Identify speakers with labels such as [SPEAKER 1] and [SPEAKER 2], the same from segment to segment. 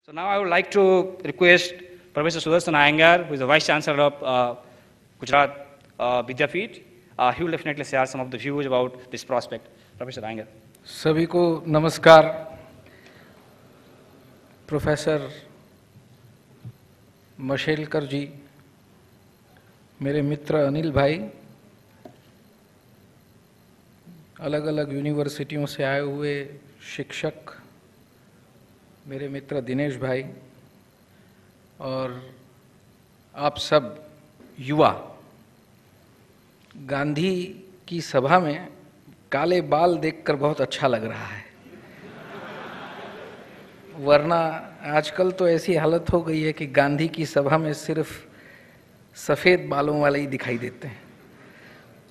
[SPEAKER 1] So now I would like to request Professor Sudarshan Iyengar, who is the Vice Chancellor of Gujarat Vidyapeeth. He will definitely share some of the views about this prospect. Professor Iyengar.
[SPEAKER 2] सभी को नमस्कार। Professor Mashelkar जी, मेरे मित्र अनिल भाई, अलग अलग यूनिवर्सिटियों से आए हुए शिक्षक, मेरे मित्र दिनेश भाई और आप सब युवा, गांधी की सभा में काले बाल देखकर बहुत अच्छा लग रहा है, वरना आजकल तो ऐसी हालत हो गई है कि गांधी की सभा में सिर्फ सफ़ेद बालों वाले ही दिखाई देते हैं।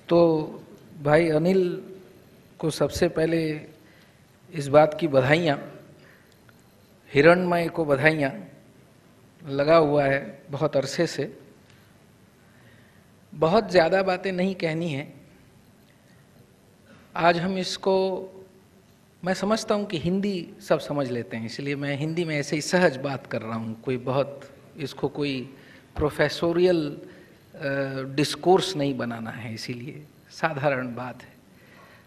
[SPEAKER 2] तो भाई अनिल को सबसे पहले इस बात की बधाइयाँ, हिरणमय को बधाइयाँ, लगा हुआ है बहुत अरसे से। बहुत ज़्यादा बातें नहीं कहनी है आज। हम इसको, मैं समझता हूँ कि हिंदी सब समझ लेते हैं, इसलिए मैं हिंदी में ऐसे ही सहज बात कर रहा हूँ। कोई बहुत इसको कोई प्रोफेसोरियल डिस्कोर्स नहीं बनाना है, इसीलिए साधारण बात है।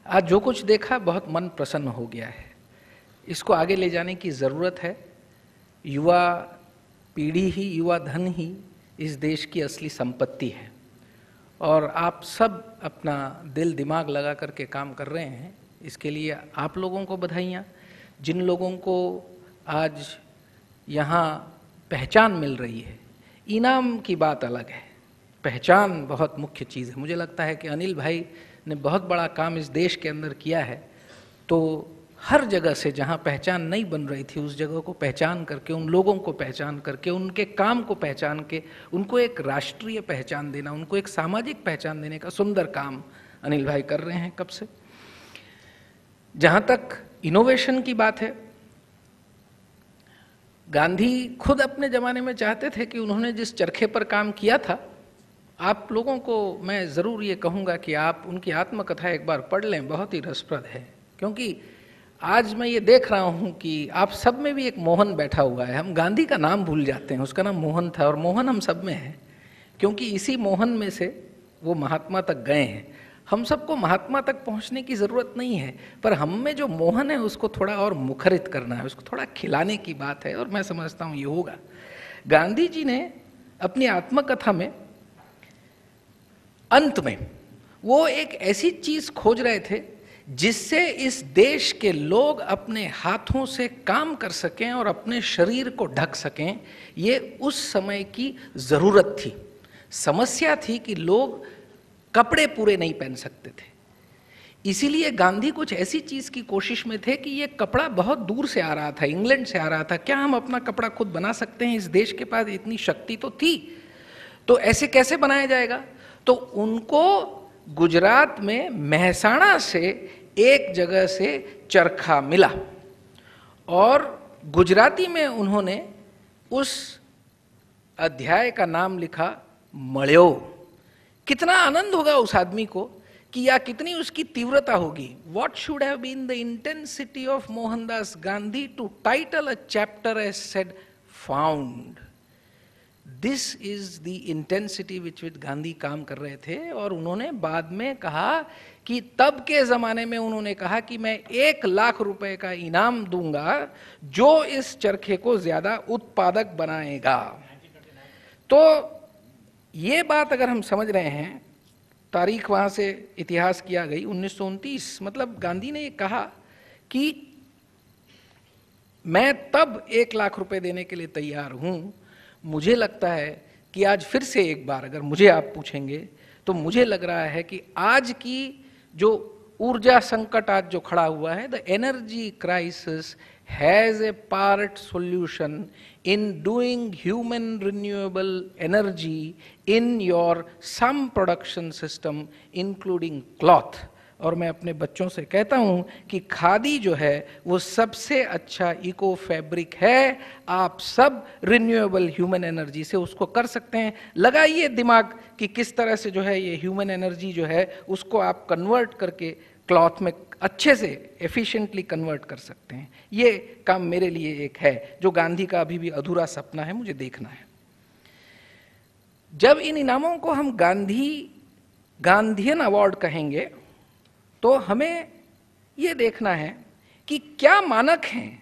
[SPEAKER 2] आज जो कुछ देखा बहुत मन प्रसन्न हो गया है। इसको आगे ले जाने की ज़रूरत है। युवा पीढ़ी ही, युवा धन ही इस देश की असली संपत्ति है और आप सब अपना दिल दिमाग लगा करके काम कर रहे हैं। इसके लिए आप लोगों को बधाइयाँ। जिन लोगों को आज यहाँ पहचान मिल रही है, इनाम की बात अलग है, पहचान बहुत मुख्य चीज़ है। मुझे लगता है कि अनिल भाई ने बहुत बड़ा काम इस देश के अंदर किया है। तो हर जगह से जहाँ पहचान नहीं बन रही थी, उस जगह को पहचान करके, उन लोगों को पहचान करके, उनके काम को पहचान के, उनको एक राष्ट्रीय पहचान देना, उनको एक सामाजिक पहचान देने का सुंदर काम अनिल भाई कर रहे हैं कब से। जहाँ तक इनोवेशन की बात है, गांधी खुद अपने ज़माने में चाहते थे कि उन्होंने जिस चरखे पर काम किया था, आप लोगों को मैं ज़रूर ये कहूँगा कि आप उनकी आत्मकथा एक बार पढ़ लें, बहुत ही रसप्रद है। क्योंकि आज मैं ये देख रहा हूँ कि आप सब में भी एक मोहन बैठा हुआ है। हम गांधी का नाम भूल जाते हैं, उसका नाम मोहन था और मोहन हम सब में है, क्योंकि इसी मोहन में से वो महात्मा तक गए हैं। हम सबको महात्मा तक पहुँचने की ज़रूरत नहीं है, पर हम में जो मोहन है उसको थोड़ा और मुखरित करना है, उसको थोड़ा खिलाने की बात है और मैं समझता हूँ ये होगा। गांधी जी ने अपनी आत्मकथा में अंत में वो एक ऐसी चीज़ खोज रहे थे जिससे इस देश के लोग अपने हाथों से काम कर सकें और अपने शरीर को ढक सकें। ये उस समय की ज़रूरत थी। समस्या थी कि लोग कपड़े पूरे नहीं पहन सकते थे, इसीलिए गांधी कुछ ऐसी चीज़ की कोशिश में थे कि ये कपड़ा बहुत दूर से आ रहा था, इंग्लैंड से आ रहा था। क्या हम अपना कपड़ा खुद बना सकते हैं? इस देश के पास इतनी शक्ति तो थी, तो ऐसे कैसे बनाया जाएगा? तो उनको गुजरात में मेहसाणा से एक जगह से चरखा मिला और गुजराती में उन्होंने उस अध्याय का नाम लिखा मळ्यो। कितना आनंद होगा उस आदमी को कि या कितनी उसकी तीव्रता होगी। What should have been the intensity of Mohandas Gandhi to title a chapter as said found? This is the intensity which Gandhi काम कर रहे थे। और उन्होंने बाद में कहा कि तब के ज़माने में उन्होंने कहा कि मैं 1 लाख रुपए का इनाम दूंगा जो इस चरखे को ज़्यादा उत्पादक बनाएगा। तो ये बात अगर हम समझ रहे हैं, तारीख वहाँ से इतिहास किया गई 1929, मतलब गांधी ने ये कहा कि मैं तब 1 लाख रुपए देने के लिए तैयार हूँ। मुझे लगता है कि आज फिर से एक बार अगर मुझे आप पूछेंगे तो मुझे लग रहा है कि आज की जो ऊर्जा संकट आज जो खड़ा हुआ है, the energy crisis has a part solution in doing human renewable energy in your some production system including cloth. और मैं अपने बच्चों से कहता हूँ कि खादी जो है वो सबसे अच्छा इको फैब्रिक है। आप सब रिन्यूएबल ह्यूमन एनर्जी से उसको कर सकते हैं। लगाइए दिमाग कि किस तरह से जो है ये ह्यूमन एनर्जी जो है उसको आप कन्वर्ट करके क्लॉथ में अच्छे से एफिशिएंटली कन्वर्ट कर सकते हैं। ये काम मेरे लिए एक है जो गांधी का अभी भी अधूरा सपना है, मुझे देखना है। जब इन इनामों को हम गांधीयन अवार्ड कहेंगे तो हमें ये देखना है कि क्या मानक हैं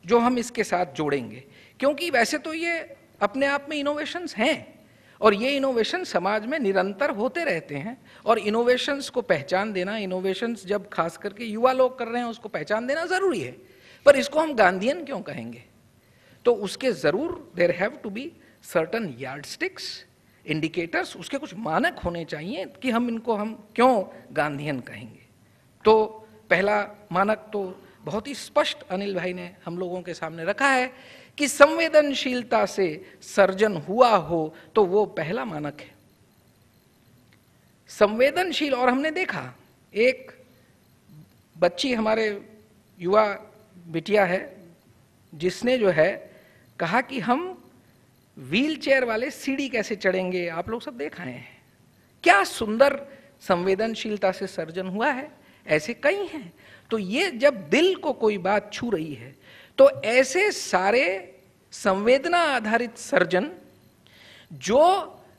[SPEAKER 2] जो हम इसके साथ जोड़ेंगे, क्योंकि वैसे तो ये अपने आप में इनोवेशंस हैं और ये इनोवेशन समाज में निरंतर होते रहते हैं, और इनोवेशंस को पहचान देना, इनोवेशंस जब खास करके युवा लोग कर रहे हैं उसको पहचान देना जरूरी है। पर इसको हम गांधीयन क्यों कहेंगे? तो उसके जरूर there have to be certain yardsticks, indicators, उसके कुछ मानक होने चाहिए कि हम क्यों गांधीयन कहेंगे। तो पहला मानक तो बहुत ही स्पष्ट अनिल भाई ने हम लोगों के सामने रखा है कि संवेदनशीलता से सर्जन हुआ हो, तो वो पहला मानक है संवेदनशील। और हमने देखा एक बच्ची, हमारे युवा बिटिया है, जिसने जो है कहा कि हम व्हील चेयर वाले सीढ़ी कैसे चढ़ेंगे, आप लोग सब देख आए हैं। क्या सुंदर संवेदनशीलता से सर्जन हुआ है, ऐसे कई हैं। तो ये जब दिल को कोई बात छू रही है तो ऐसे सारे संवेदना आधारित सर्जन जो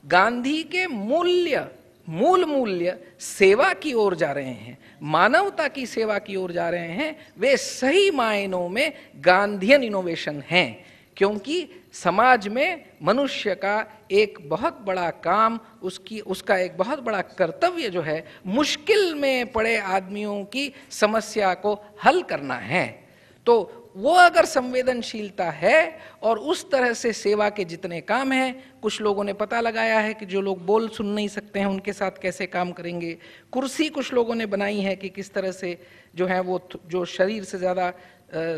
[SPEAKER 2] गांधी के मूल मूल्य सेवा की ओर जा रहे हैं, मानवता की सेवा की ओर जा रहे हैं, वे सही मायनों में गांधीयन इनोवेशन हैं। क्योंकि समाज में मनुष्य का एक बहुत बड़ा काम, उसका एक बहुत बड़ा कर्तव्य जो है मुश्किल में पड़े आदमियों की समस्या को हल करना है। तो वो अगर संवेदनशीलता है और उस तरह से सेवा के जितने काम हैं, कुछ लोगों ने पता लगाया है कि जो लोग बोल सुन नहीं सकते हैं उनके साथ कैसे काम करेंगे, कुर्सी कुछ लोगों ने बनाई है कि किस तरह से जो है वो जो शरीर से ज़्यादा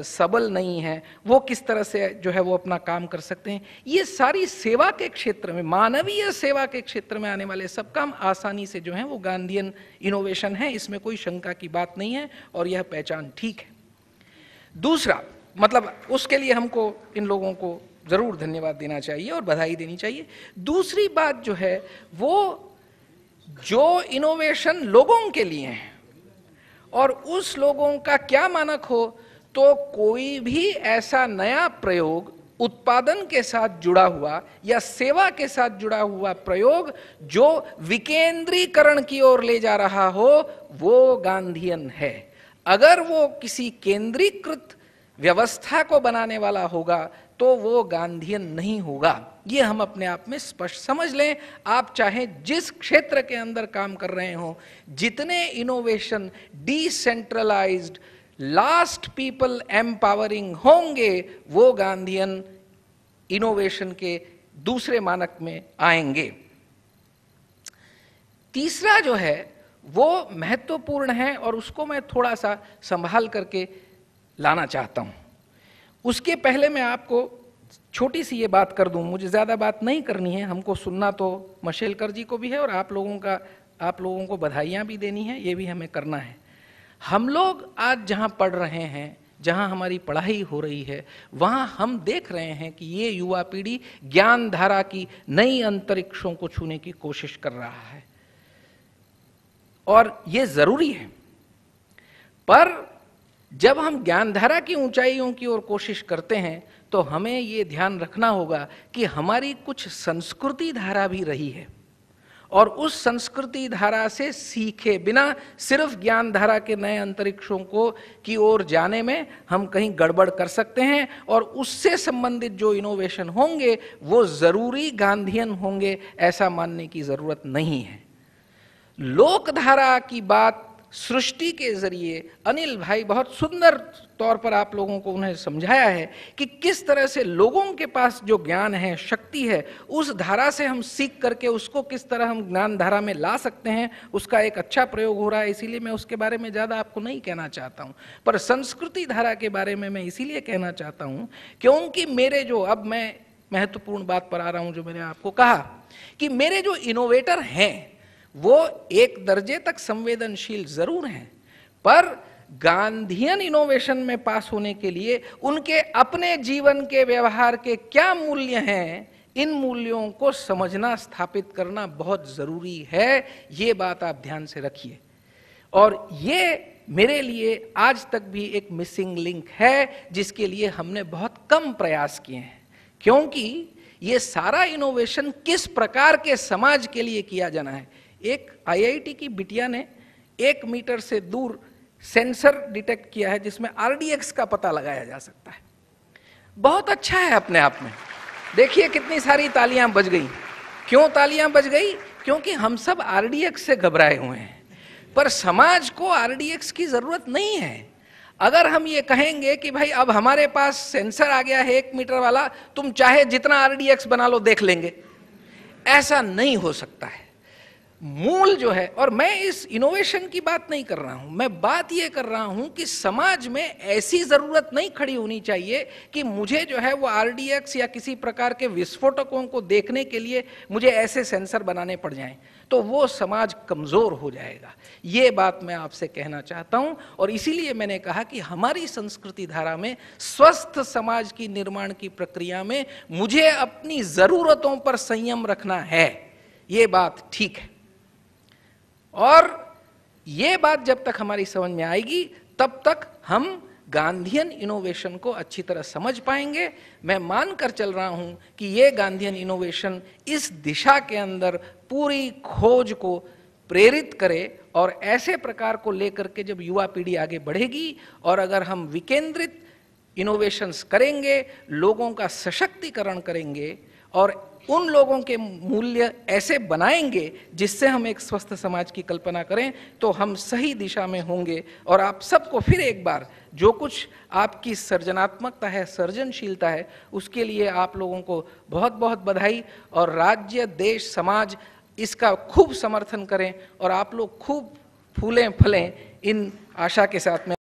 [SPEAKER 2] सबल नहीं है वो किस तरह से जो है वो अपना काम कर सकते हैं। ये सारी सेवा के क्षेत्र में, मानवीय सेवा के क्षेत्र में आने वाले सब काम आसानी से जो है वो गांधीयन इनोवेशन है, इसमें कोई शंका की बात नहीं है और यह पहचान ठीक है। दूसरा मतलब उसके लिए हमको इन लोगों को जरूर धन्यवाद देना चाहिए और बधाई देनी चाहिए। दूसरी बात जो है वो जो इनोवेशन लोगों के लिए है और उस लोगों का क्या मानक हो, तो कोई भी ऐसा नया प्रयोग उत्पादन के साथ जुड़ा हुआ या सेवा के साथ जुड़ा हुआ प्रयोग जो विकेंद्रीकरण की ओर ले जा रहा हो वो गांधीयन है। अगर वो किसी केंद्रीकृत व्यवस्था को बनाने वाला होगा तो वो गांधीयन नहीं होगा। ये हम अपने आप में स्पष्ट समझ लें। आप चाहे जिस क्षेत्र के अंदर काम कर रहे हो, जितने innovation decentralised, last people empowering होंगे, वो गांधीयन इनोवेशन के दूसरे मानक में आएंगे। तीसरा जो है वो महत्वपूर्ण है और उसको मैं थोड़ा सा संभाल करके लाना चाहता हूं। उसके पहले मैं आपको छोटी सी ये बात कर दूं, मुझे ज़्यादा बात नहीं करनी है, हमको सुनना तो मशेलकर जी को भी है और आप लोगों को बधाइयाँ भी देनी है, ये भी हमें करना है। हम लोग आज जहाँ पढ़ रहे हैं, जहाँ हमारी पढ़ाई हो रही है, वहाँ हम देख रहे हैं कि ये युवा पीढ़ी ज्ञान धारा की नई अंतरिक्षों को छूने की कोशिश कर रहा है और ये ज़रूरी है। पर जब हम ज्ञानधारा की ऊंचाइयों की ओर कोशिश करते हैं तो हमें ये ध्यान रखना होगा कि हमारी कुछ संस्कृति धारा भी रही है और उस संस्कृति धारा से सीखे बिना सिर्फ ज्ञान धारा के नए अंतरिक्षों को की ओर जाने में हम कहीं गड़बड़ कर सकते हैं और उससे संबंधित जो इनोवेशन होंगे वो जरूरी गांधीयन होंगे, ऐसा मानने की जरूरत नहीं है। लोकधारा की बात सृष्टि के जरिए अनिल भाई बहुत सुंदर तौर पर आप लोगों को उन्हें समझाया है कि किस तरह से लोगों के पास जो ज्ञान है, शक्ति है, उस धारा से हम सीख करके उसको किस तरह हम ज्ञान धारा में ला सकते हैं, उसका एक अच्छा प्रयोग हो रहा है। इसीलिए मैं उसके बारे में ज़्यादा आपको नहीं कहना चाहता हूँ, पर संस्कृति धारा के बारे में मैं इसीलिए कहना चाहता हूँ क्योंकि मेरे जो, अब मैं महत्वपूर्ण बात पर आ रहा हूँ, जो मैंने आपको कहा कि मेरे जो इनोवेटर हैं वो एक दर्जे तक संवेदनशील जरूर हैं, पर गांधीयन इनोवेशन में पास होने के लिए उनके अपने जीवन के व्यवहार के क्या मूल्य हैं, इन मूल्यों को समझना, स्थापित करना बहुत जरूरी है। ये बात आप ध्यान से रखिए। और ये मेरे लिए आज तक भी एक मिसिंग लिंक है, जिसके लिए हमने बहुत कम प्रयास किए हैं, क्योंकि ये सारा इनोवेशन किस प्रकार के समाज के लिए किया जाना है। एक IIT की बिटिया ने 1 मीटर से दूर सेंसर डिटेक्ट किया है जिसमें RDX का पता लगाया जा सकता है। बहुत अच्छा है अपने आप में। देखिए कितनी सारी तालियां बज गई। क्यों तालियां बज गई? क्योंकि हम सब RDX से घबराए हुए हैं, पर समाज को RDX की जरूरत नहीं है। अगर हम ये कहेंगे कि भाई अब हमारे पास सेंसर आ गया है 1 मीटर वाला, तुम चाहे जितना RDX बना लो, देख लेंगे, ऐसा नहीं हो सकता है। मूल जो है, और मैं इस इनोवेशन की बात नहीं कर रहा हूं, मैं बात ये कर रहा हूं कि समाज में ऐसी जरूरत नहीं खड़ी होनी चाहिए कि मुझे जो है वो RDX या किसी प्रकार के विस्फोटकों को देखने के लिए मुझे ऐसे सेंसर बनाने पड़ जाएं, तो वो समाज कमजोर हो जाएगा। ये बात मैं आपसे कहना चाहता हूं, और इसीलिए मैंने कहा कि हमारी संस्कृति धारा में स्वस्थ समाज की निर्माण की प्रक्रिया में मुझे अपनी जरूरतों पर संयम रखना है। ये बात ठीक है, और ये बात जब तक हमारी समझ में आएगी तब तक हम गांधीयन इनोवेशन को अच्छी तरह समझ पाएंगे। मैं मानकर चल रहा हूं कि ये गांधीयन इनोवेशन इस दिशा के अंदर पूरी खोज को प्रेरित करे, और ऐसे प्रकार को लेकर के जब युवा पीढ़ी आगे बढ़ेगी और अगर हम विकेंद्रित इनोवेशंस करेंगे, लोगों का सशक्तिकरण करेंगे और उन लोगों के मूल्य ऐसे बनाएंगे जिससे हम एक स्वस्थ समाज की कल्पना करें, तो हम सही दिशा में होंगे। और आप सबको फिर एक बार, जो कुछ आपकी सृजनात्मकता है, सृजनशीलता है, उसके लिए आप लोगों को बहुत बहुत बधाई, और राज्य, देश, समाज इसका खूब समर्थन करें और आप लोग खूब फूलें फलें, इन आशा के साथ में